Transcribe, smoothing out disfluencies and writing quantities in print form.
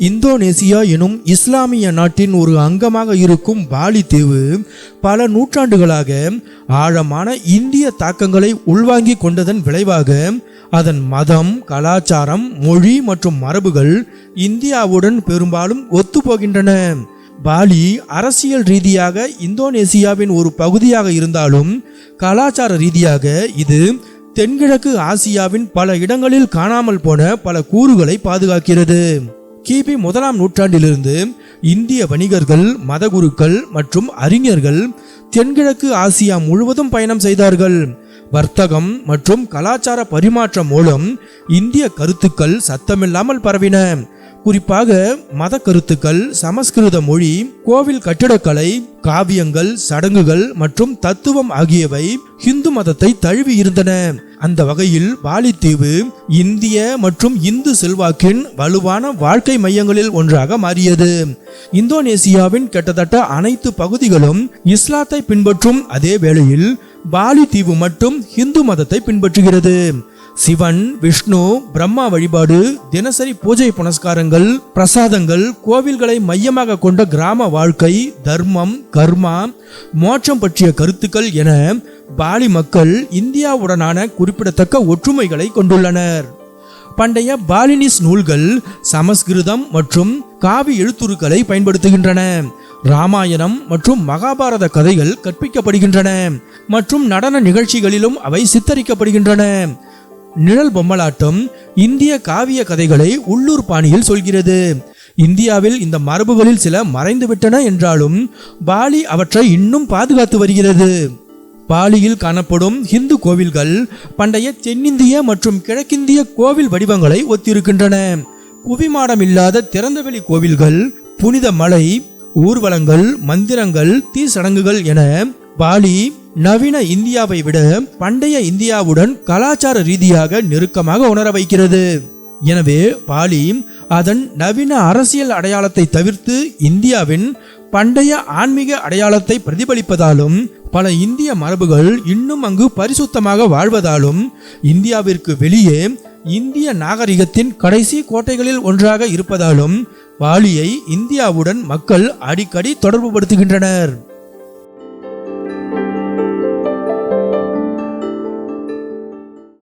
Indonesia எனும் இஸ்லாமிய நாட்டின் ஒரு அங்கமாக இருக்கும் பாலி தீவு பல நூற்றாண்டுகளாக ஆழமான இந்திய தாக்கங்களை உள்வாங்கி கொண்டதன் விளைவாக அதன் மதம், கலாச்சாரம், மொழி மற்றும் மரபுகள் இந்தியாவுடன் பெரும்பாலும் ஒத்துப்போகின்றன. பாலி அரசியல் ரீதியாக இந்தோனேசியாவின் ஒரு பகுதியாக இருந்தாலும் கலாச்சார ரீதியாக இது தென்கிழக்கு ஆசியாவின் பல இடங்களில் காணாமல் போன பல கூறுகளை பாதுகாக்கிறது. கிபி 1ஆம் நூற்றாண்டிலிருந்து இந்திய வணிகர்கள், மதகுருக்கள் மற்றும் அறிஞர்கள் தென்கிழக்கு ஆசியா முழுவதும் பயணம் செய்தார்கள். வர்த்தகம் மற்றும் கலாச்சார பரிமாற்றம் மூலம் இந்திய கருத்துக்கள் சத்தமில்லாமல் பரவின. குறிப்பாக மத கருத்துக்கள், சமஸ்கிருத மொழி, கோவில் கட்டிடக்கலை, காவியங்கள், சடங்குகள் மற்றும் தத்துவம் ஆகியவை இந்து மதத்தை தழுவி இருந்தன. அந்த வகையில் பாலி தீவு இந்திய மற்றும் இந்து செல்வாக்கின் வலுவான வாழ்க்கை மையங்களில் ஒன்றாக மாறியது. இந்தோனேசியாவின் கிட்டத்தட்ட அனைத்து பகுதிகளும் இஸ்லாத்தை பின்பற்றும் அதே வேளையில் பாலி தீவு மட்டும் இந்து மதத்தை பின்பற்றுகிறது. சிவன், விஷ்ணு, பிரம்மா வழிபாடு, தினசரி பூஜை புனஸ்காரங்கள், பிரசாதங்கள், கோவில்களை மையமாக கொண்ட கிராம வாழ்க்கை, தர்மம், கர்மா, மோட்சம் பற்றிய கருத்துக்கள் என பாலி மக்கள் இந்தியாவுடனான குறிப்பிடத்தக்க ஒற்றுமைகளை கொண்டுள்ளனர். பண்டைய பாலினிஸ் நூல்கள் சமஸ்கிருதம் மற்றும் காவி எழுத்துருக்களை பயன்படுத்துகின்றன. ராமாயணம் மற்றும் மகாபாரத கதைகள் கற்பிக்கப்படுகின்றன மற்றும் நடன நிகழ்ச்சிகளிலும் அவை சித்தரிக்கப்படுகின்றன. நிழல் பொம்மலாட்டம் இந்திய காவிய கதைகளை உள்ளூர் பாணியில் சொல்கிறது. இந்தியாவில் இந்த மரபுகளில் சில மறைந்துவிட்டன என்றாலும் பாலி அவற்றை இன்னும் பாதுகாத்து வருகிறது. பாலியில் காணப்படும் இந்து கோவில்கள் பண்டைய தென்னிந்திய மற்றும் கிழக்கிந்திய கோவில் வடிவங்களை ஒத்திருக்கின்றன. குவிமாடம் இல்லாத திறந்தவெளி கோவில்கள், புனித மலை, ஊர்வலங்கள், மந்திரங்கள், தீ சடங்குகள் என பாலி நவீன இந்தியாவை விட பண்டைய இந்தியாவுடன் கலாச்சார ரீதியாக நெருக்கமாக உணர வைக்கிறது. எனவே பாலி அதன் நவீன அரசியல் அடையாளத்தை தவிர்த்து இந்தியாவின் பண்டைய ஆன்மீக அடையாளத்தை பிரதிபலிப்பதாலும் பல இந்திய மரபுகள் இன்னும் அங்கு பரிசுத்தமாக வாழ்வதாலும் இந்தியாவிற்கு வெளியே இந்திய நாகரிகத்தின் கடைசி கோட்டைகளில் ஒன்றாக இருப்பதாலும் பாலியை இந்தியாவுடன் மக்கள் அடிக்கடி தொடர்பு படுத்துகின்றனர்.